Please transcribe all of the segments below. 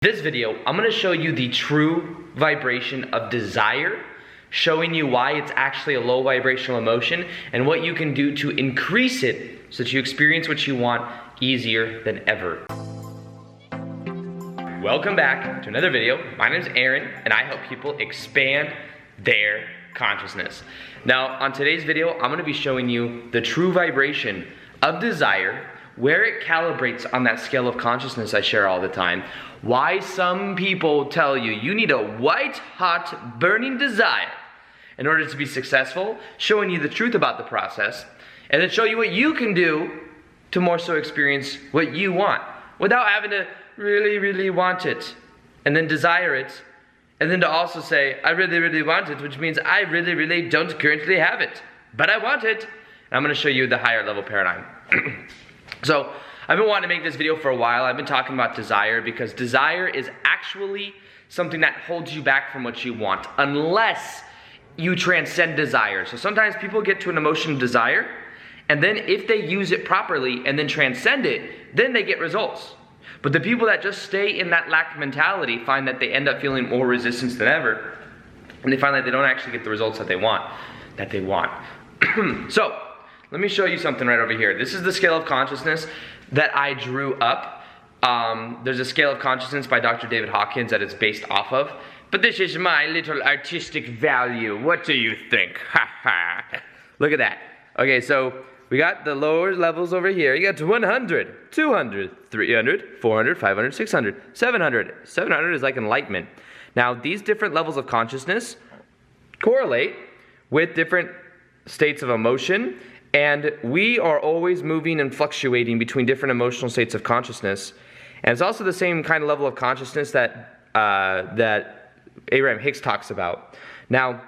This video, I'm going to show you the true vibration of desire, showing you why it's actually a low vibrational emotion and what you can do to increase it so that you experience what you want easier than ever. Welcome back to another video. My name is Aaron and I help people expand their consciousness. Now, on today's video, I'm going to be showing you the true vibration of desire, where it calibrates on that scale of consciousness I share all the time, why some people tell you you need a white hot burning desire in order to be successful, showing you the truth about the process, and then show you what you can do to more so experience what you want without having to really want it and then desire it, and then to also say I really want it, which means I really don't currently have it, but I want it. And I'm going to show you the higher level paradigm. So, I've been wanting to make this video for a while. I've been talking about desire because desire is actually something that holds you back from what you want unless you transcend desire. So sometimes people get to an emotion of desire, and then if they use it properly and then transcend it, then they get results. But the people that just stay in that lack mentality find that they end up feeling more resistance than ever, and they find that they don't actually get the results that they want. So, let me show you something right over here. This is the scale of consciousness that I drew up. There's a scale of consciousness by Dr. David Hawkins that it's based off of. But this is my little artistic value. What do you think? Ha ha. Look at that. Okay, so we got the lower levels over here. You got 100, 200, 300, 400, 500, 600, 700. 700 is like enlightenment. Now, these different levels of consciousness correlate with different states of emotion. And we are always moving and fluctuating between different emotional states of consciousness. And it's also the same kind of level of consciousness that Abraham Hicks talks about. Now,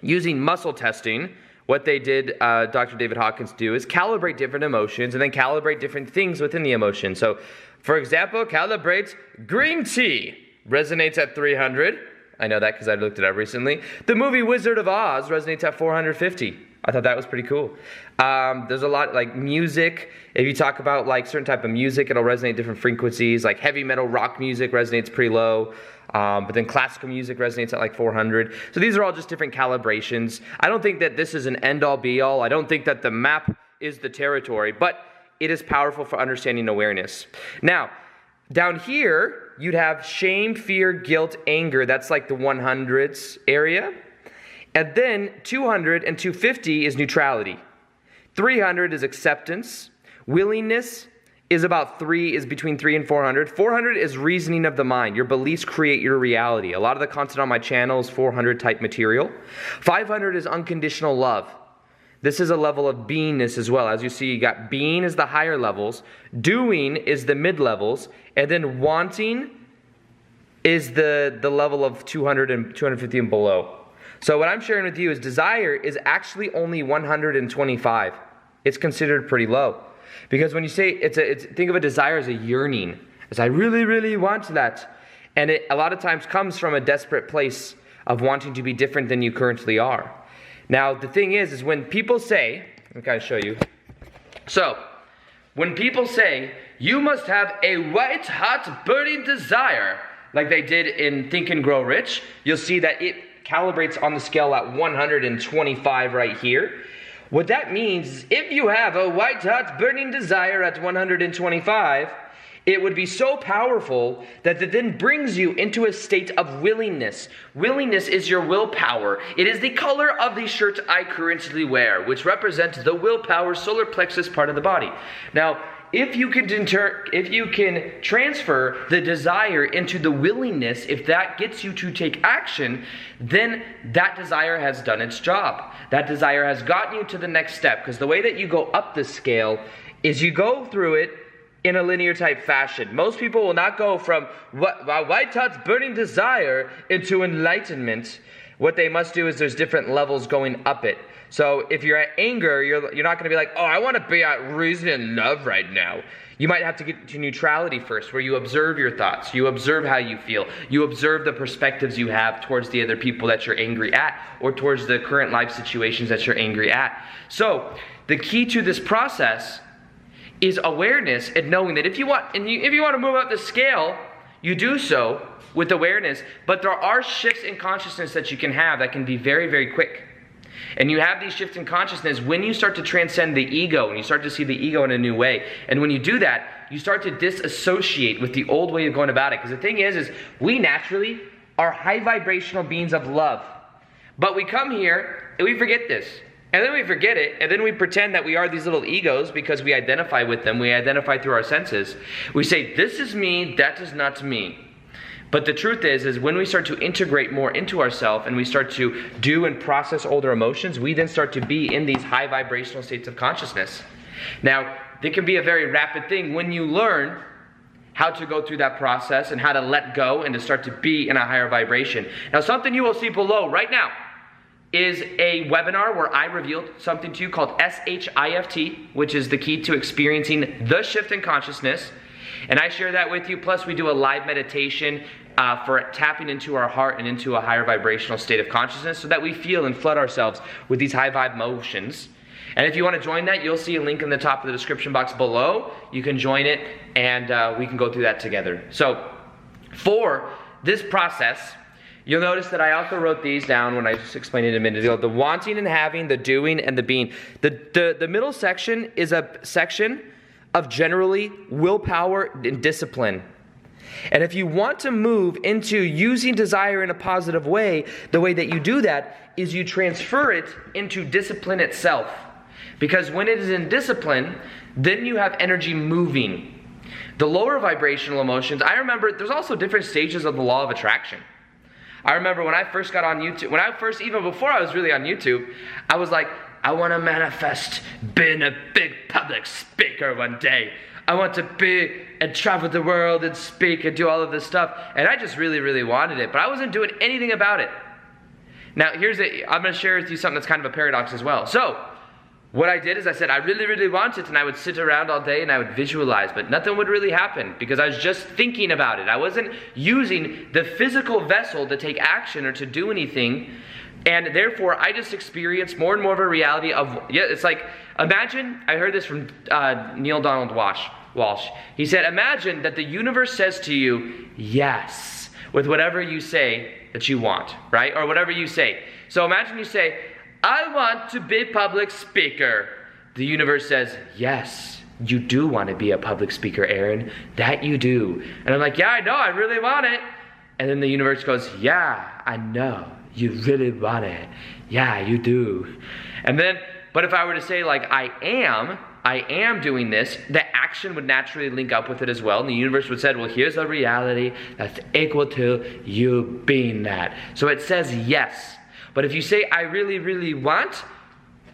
using muscle testing, what they did, Dr. David Hawkins do, is calibrate different emotions and then calibrate different things within the emotion. So, for example, calibrates green tea resonates at 300. I know that because I looked it up recently. The movie Wizard of Oz resonates at 450. I thought that was pretty cool. There's a lot like music. If you talk about like certain type of music, it'll resonate different frequencies. Like heavy metal rock music resonates pretty low. But then classical music resonates at like 400. So these are all just different calibrations. I don't think that this is an end-all be-all. I don't think that the map is the territory. But it is powerful for understanding awareness. Now, down here, you'd have shame, fear, guilt, anger. That's like the 100s area. And then 200 and 250 is neutrality. 300 is acceptance. Willingness is between 3 and 400. 400 is reasoning of the mind. Your beliefs create your reality. A lot of the content on my channel is 400 type material. 500 is unconditional love. This is a level of beingness as well. As you see, you got being is the higher levels, doing is the mid levels, and then wanting is the level of 200 and 250 and below. So what I'm sharing with you is desire is actually only 125. It's considered pretty low. Because when you say, think of a desire as a yearning. As I really want that. And it a lot of times comes from a desperate place of wanting to be different than you currently are. Now the thing is when people say, let me kind of show you. So, when people say, you must have a white hot burning desire, like they did in Think and Grow Rich, you'll see that it calibrates on the scale at 125 right here. What that means is if you have a white hot burning desire at 125, it would be so powerful that it then brings you into a state of willingness. Willingness is your willpower. It is the color of the shirt I currently wear, which represents the willpower solar plexus part of the body. Now, if you can transfer the desire into the willingness, if that gets you to take action, then that desire has done its job. That desire has gotten you to the next step. Because the way that you go up the scale is you go through it in a linear type fashion. Most people will not go from white hot burning desire into enlightenment. What they must do is there's different levels going up it. So if you're at anger, you're not going to be like, oh, I want to be at reason and love right now. You might have to get to neutrality first, where you observe your thoughts, you observe how you feel, you observe the perspectives you have towards the other people that you're angry at, or towards the current life situations that you're angry at. So the key to this process is awareness and knowing that if you want to move up the scale, you do so with awareness, but there are shifts in consciousness that you can have that can be very, very quick. And you have these shifts in consciousness when you start to transcend the ego, and you start to see the ego in a new way. And when you do that, you start to disassociate with the old way of going about it. Because the thing is we naturally are high vibrational beings of love. But we come here and we forget this. And then we forget it, and then we pretend that we are these little egos because we identify with them. We identify through our senses. We say, this is me, that is not me. But the truth is when we start to integrate more into ourselves and we start to do and process older emotions, we then start to be in these high vibrational states of consciousness. Now, it can be a very rapid thing when you learn how to go through that process and how to let go and to start to be in a higher vibration. Now, something you will see below right now is a webinar where I revealed something to you called SHIFT, which is the key to experiencing the shift in consciousness. And I share that with you. Plus, we do a live meditation for tapping into our heart and into a higher vibrational state of consciousness so that we feel and flood ourselves with these high vibe motions. And if you want to join that, you'll see a link in the top of the description box below. You can join it and we can go through that together. So for this process, you'll notice that I also wrote these down when I just explained it a minute ago. The wanting and having, the doing and the being. The middle section is a section of generally willpower and discipline. And if you want to move into using desire in a positive way, the way that you do that is you transfer it into discipline itself. Because when it is in discipline, then you have energy moving. The lower vibrational emotions, I remember there's also different stages of the law of attraction. I remember when I first got on YouTube, even before I was really on YouTube, I was like, I want to manifest being a big public speaker one day. I want to be and travel the world and speak and do all of this stuff. And I just really, really wanted it, but I wasn't doing anything about it. Now, I'm going to share with you something that's kind of a paradox as well. So, what I did is I said, I really, really want it, and I would sit around all day and I would visualize, but nothing would really happen because I was just thinking about it. I wasn't using the physical vessel to take action or to do anything, and therefore I just experienced more and more of a reality of, it's like, imagine, I heard this from Neil Donald Walsh. He said, imagine that the universe says to you, yes, with whatever you say that you want, right? Or whatever you say. So imagine you say, I want to be a public speaker. The universe says, yes, you do want to be a public speaker, Aaron. That you do. And I'm like, yeah, I know, I really want it. And then the universe goes, yeah, I know, you really want it. Yeah, you do. And then, but if I were to say like, I am doing this, the action would naturally link up with it as well. And the universe would say, well, here's a reality that's equal to you being that. So it says yes. But if you say, I really, really want,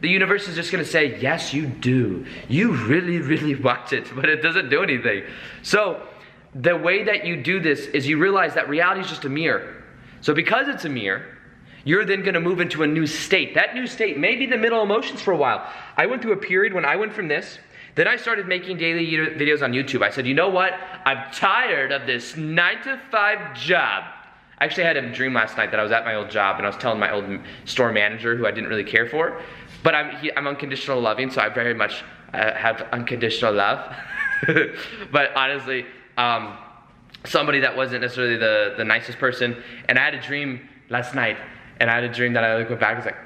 the universe is just going to say, yes, you do. You really, really want it, but it doesn't do anything. So the way that you do this is you realize that reality is just a mirror. So because it's a mirror, you're then going to move into a new state. That new state may be the middle emotions for a while. I went through a period when I went from this, then I started making daily videos on YouTube. I said, you know what? I'm tired of this 9-to-5 job. I actually had a dream last night that I was at my old job and I was telling my old store manager, who I didn't really care for, but I'm unconditional loving, so I very much have unconditional love. But honestly, somebody that wasn't necessarily the nicest person, and I had a dream last night, and I had a dream that I went back and was like,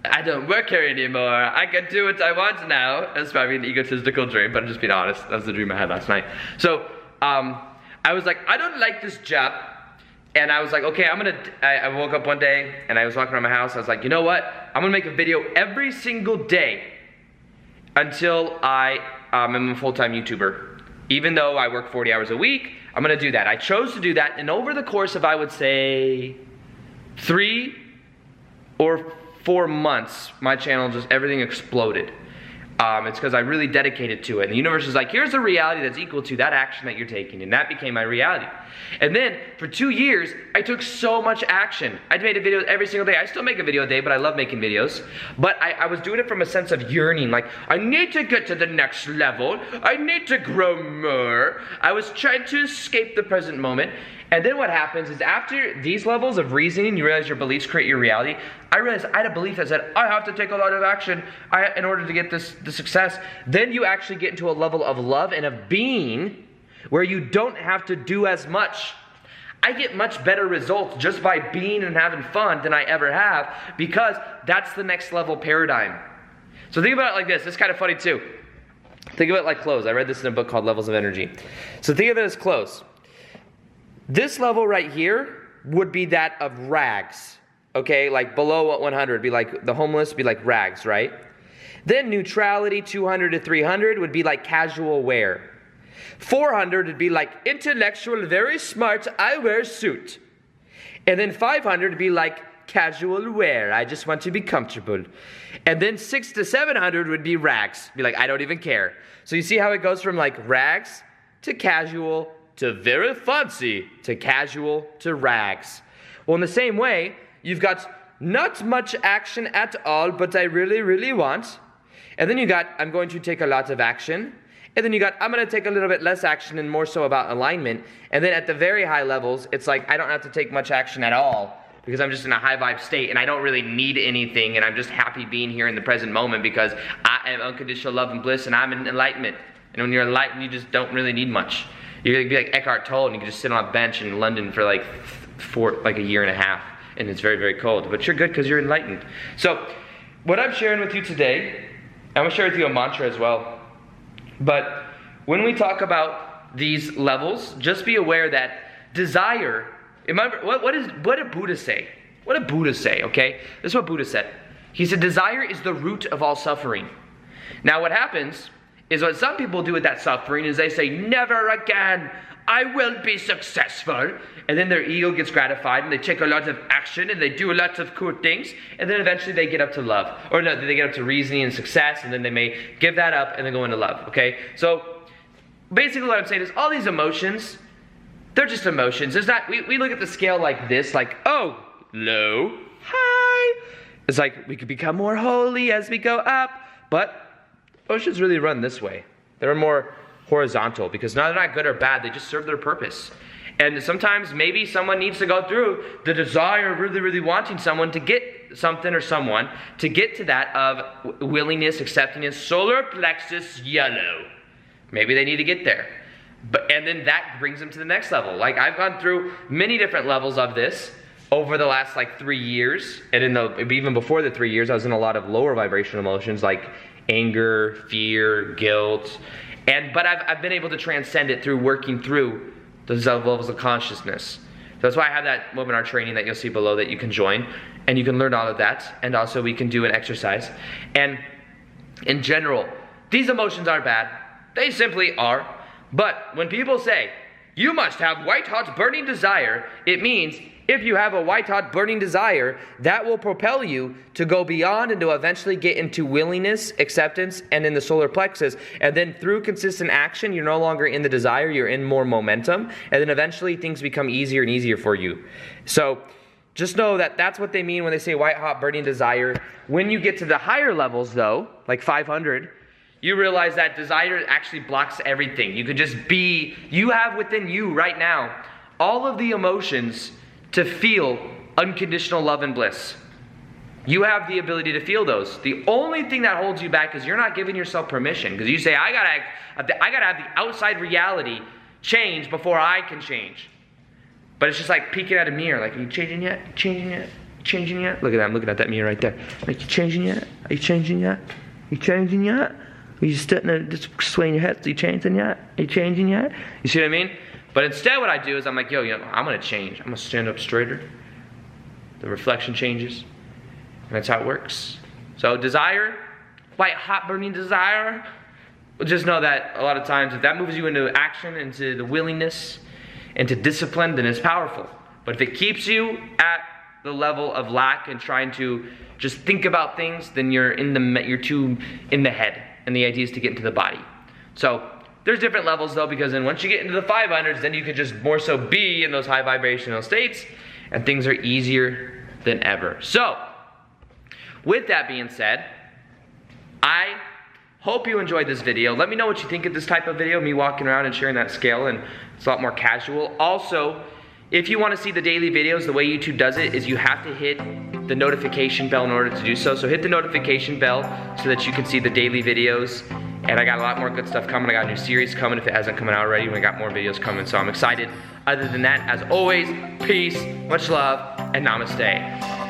I don't work here anymore. I can do what I want now. That's probably an egotistical dream, but I'm just being honest. That was the dream I had last night. So I was like, I don't like this job. And I was like, okay, I woke up one day and I was walking around my house. I was like, you know what? I'm gonna make a video every single day until I am a full-time YouTuber. Even though I work 40 hours a week, I'm gonna do that. I chose to do that, and over the course of, I would say, 3 or 4 months, my channel everything exploded. It's because I really dedicated to it. And the universe is like, here's a reality that's equal to that action that you're taking. And that became my reality. And then for 2 years, I took so much action. I made a video every single day. I still make a video a day, but I love making videos. But I was doing it from a sense of yearning. Like, I need to get to the next level. I need to grow more. I was trying to escape the present moment. And then what happens is, after these levels of reasoning, you realize your beliefs create your reality. I realized I had a belief that said, I have to take a lot of action in order to get the success. Then you actually get into a level of love and of being where you don't have to do as much I get much better results just by being and having fun than I ever have, because that's the next level paradigm. So think about it like this. It's kind of funny too. Think of it like clothes. I read this in a book called Levels of Energy. So think of it as clothes. This level right here would be that of rags. Okay, like below 100 would be like the homeless, would be like rags, right? Then neutrality, 200 to 300 would be like casual wear. 400 would be like intellectual, very smart, I wear a suit. And then 500 would be like casual wear, I just want to be comfortable. And then 600 to 700 would be rags, be like, I don't even care. So you see how it goes from like rags to casual to very fancy to casual to rags. Well, in the same way, you've got not much action at all, but I really, really want. And then you got, I'm going to take a lot of action. And then you got, I'm going to take a little bit less action and more so about alignment. And then at the very high levels, it's like, I don't have to take much action at all because I'm just in a high vibe state and I don't really need anything and I'm just happy being here in the present moment because I am unconditional love and bliss and I'm in enlightenment. And when you're enlightened, you just don't really need much. You're going to be like Eckhart Tolle and you can just sit on a bench in London for like a year and a half and it's very, very cold. But you're good because you're enlightened. So what I'm sharing with you today, I'm going to share with you a mantra as well. But when we talk about these levels, just be aware that desire, remember, what did Buddha say? What did Buddha say, okay? This is what Buddha said. He said, desire is the root of all suffering. Now what happens is what some people do with that suffering is they say, never again, I will be successful. And then their ego gets gratified and they take a lot of action and they do a lot of cool things. And then eventually they get up to love. Or no, they get up to reasoning and success and then they may give that up and then go into love, okay? So basically what I'm saying is all these emotions, they're just emotions. There's not, we look at the scale like this, like, oh, low, high. It's like we could become more holy as we go up. But emotions really run this way. They're more horizontal because now they're not good or bad. They just serve their purpose. And sometimes maybe someone needs to go through the desire of really, really wanting someone to get something or someone to get to that of willingness, acceptance, solar plexus yellow. Maybe they need to get there. And then that brings them to the next level. Like I've gone through many different levels of this over the last like 3 years. And even before the 3 years, I was in a lot of lower vibrational emotions like anger, fear, guilt. But I've been able to transcend it through working through those levels of consciousness. So that's why I have that webinar training that you'll see below that you can join. And you can learn all of that. And also we can do an exercise. And in general, these emotions are bad. They simply are. But when people say, you must have white hot burning desire, it means if you have a white hot burning desire, that will propel you to go beyond and to eventually get into willingness, acceptance, and in the solar plexus. And then through consistent action, you're no longer in the desire, you're in more momentum. And then eventually things become easier and easier for you. So just know that that's what they mean when they say white hot burning desire. When you get to the higher levels though, like 500, you realize that desire actually blocks everything. You could just be, you have within you right now all of the emotions to feel unconditional love and bliss. You have the ability to feel those. The only thing that holds you back is you're not giving yourself permission. Because you say, I gotta have the outside reality change before I can change. But it's just like peeking at a mirror. Like, are you changing yet? Are you changing yet? Are you changing yet? Look at that. I'm looking at that mirror right there. Are you changing yet? Are you changing yet? Are you changing yet? Are you sitting there just swaying your head? Are you changing yet? Are you changing yet? You see what I mean? But instead what I do is I'm like, I'm going to change. I'm going to stand up straighter. The reflection changes. And that's how it works. So desire, white hot burning desire, well, just know that a lot of times if that moves you into action, into the willingness, into discipline, then it's powerful. But if it keeps you at the level of lack and trying to just think about things, then you're too in the head. And the idea is to get into the body. So there's different levels though, because then once you get into the 500s, then you could just more so be in those high vibrational states and things are easier than ever. So with that being said, I hope you enjoyed this video. Let me know what you think of this type of video, me walking around and sharing that scale, and it's a lot more casual. Also, if you want to see the daily videos, the way YouTube does it is you have to hit the notification bell in order to do so. So hit the notification bell so that you can see the daily videos And I got a lot more good stuff coming. I got a new series coming if it hasn't come out already. We got more videos coming, so I'm excited. Other than that, as always, peace, much love, and namaste.